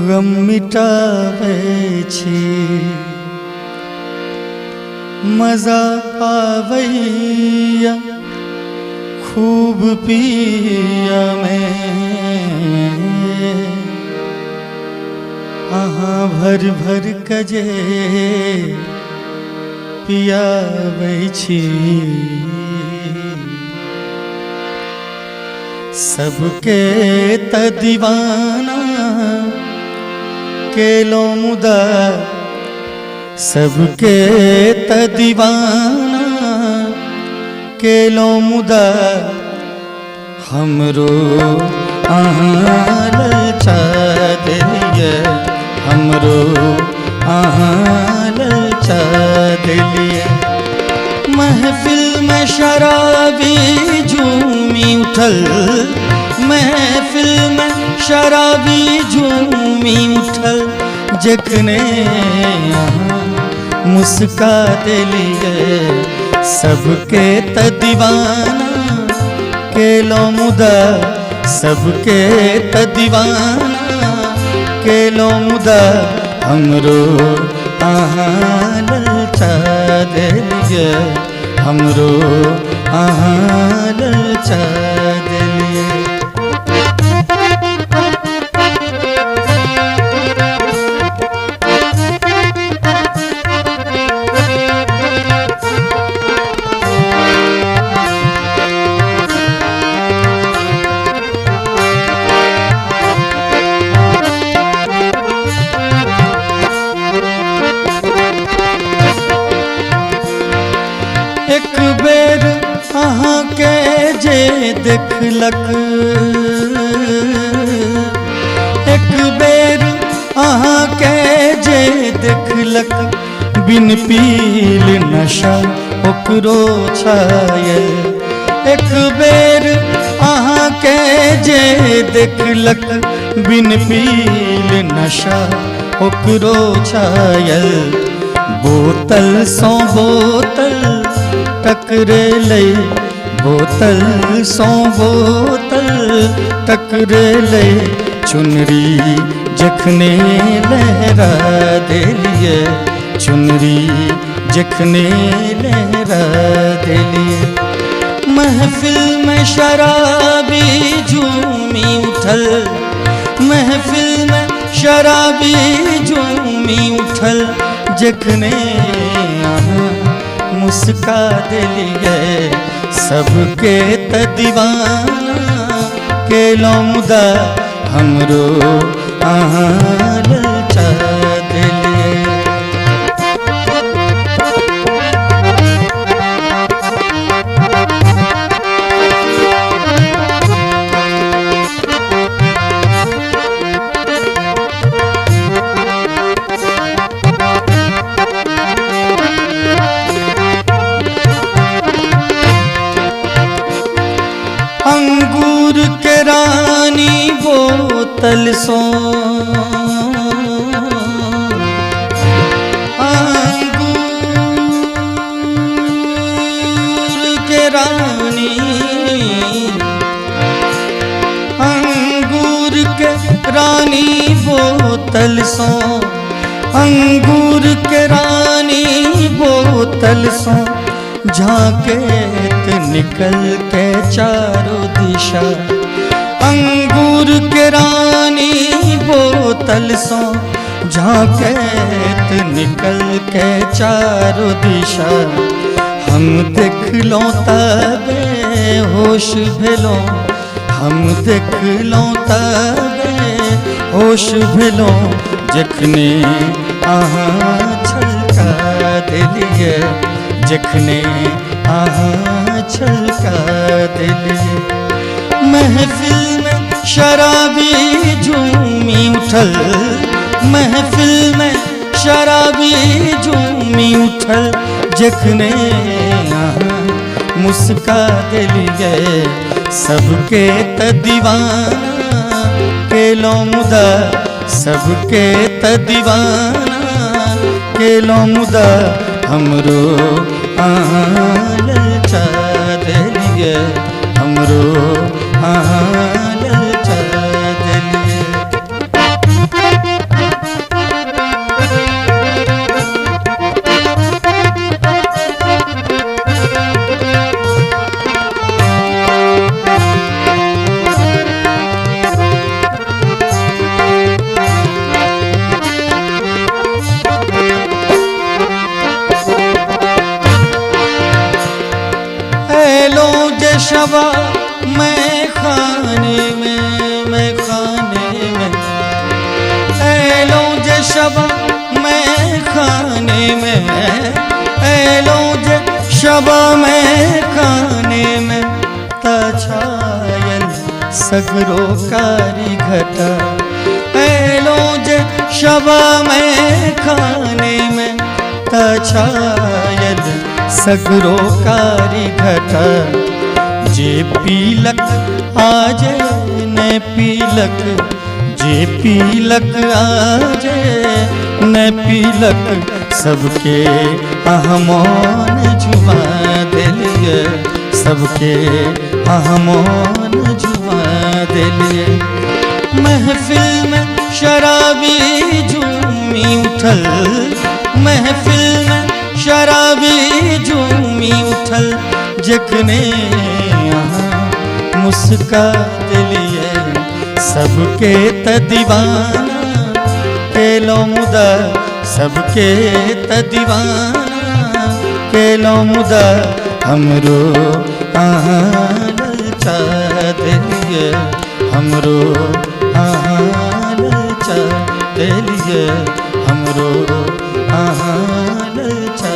गम मिटावे छी, मजा आवैया खूब पिया में। आहा भर भर कजे पियावे छी, सबके त दीवाना केलो मुदा, सबके त दीवाना केलो मुदा, हमरो आहाँ ललचा दिलिए, हमरो आहाँ ललचा दिलिए। महफिल में शराबी झूमी उठल, महफिल में शराबी झूमी उठल, जखने मुस्का दिलिए, सबके त दीवाना केलो मुदा, सबके त दीवाना केलो मुदा, हमरो आहाँ ललचा दिलिए, हमरो आहाँ ललचा दिलिए। एक बेर अहाँ के जे देखलक, एक बेर अहाँ के जे देखलक, बिन पील नशा ओकरो छायल। एक बेर अहाँ के जे देखलक, बिन पील नशा ओकरो छायल। बोतल सौ बोतल टकरेले, बोतल सौ बोतल टकरेले, चुनरी जखने लहरा दिलिए, चुनरी जखने लहरा दिलिए। महफिल में शराबी झूमी उठल, महफिल में शराबी झूमी उठल, जखने मुस्का दिलिए, सबके त दीवाना केलो मुदा, हमरो आहाँ ललचा दिलिए। अंगूर के रानी बोतल सो, अंगूर के रानी, अंगूर के रानी बोतल सो, अंगूर के रानी बोतल सो, झांकेत निकल के चारों दिशा। अंगूर के रानी बोतल सो, झांकेत निकल के चारों दिशा। हम देखलो तबे होश भेलो, हम देखलो तबे होश भेलो, जखने आहाँ छलका दिलिए, जखने आहाँ छलका दिलिए। महफिल में शराबी झूमी उठल, महफिल में शराबी झूमी उठल, जखने आहाँ मुस्का दिलिए, सबके त दीवाना केलो मुदा, सबके त दीवाना केलो मुदा, हमरो आहाँ ललचा दिलिए, हमरो आहाँ ललचा दिलिए। शबा मैं खाने में खाने में ऐलो जे शबा मैं खाने में ऐलो जे शबा मैं खाने में तछायल सगरो कारी घटा ऐलो जे शबा मैं खाने में तछायल सगरो कारी घटा जे पीलक आजे न पीलक जे पीलक आजे न पीलक सबके अहमोन जुमा दिलिए सबके अहमोन जुमा दिलिए महफिल में शराबी झूमी उठल महफिल में शराबी झूमी उठल जखने मुस्का दिलिए सबके त दीवाना केलो मुदा सबके त दीवाना केलो मुदा हमरो ललचा दिलिए हमरो ललचा दिलिए हमरो ललचा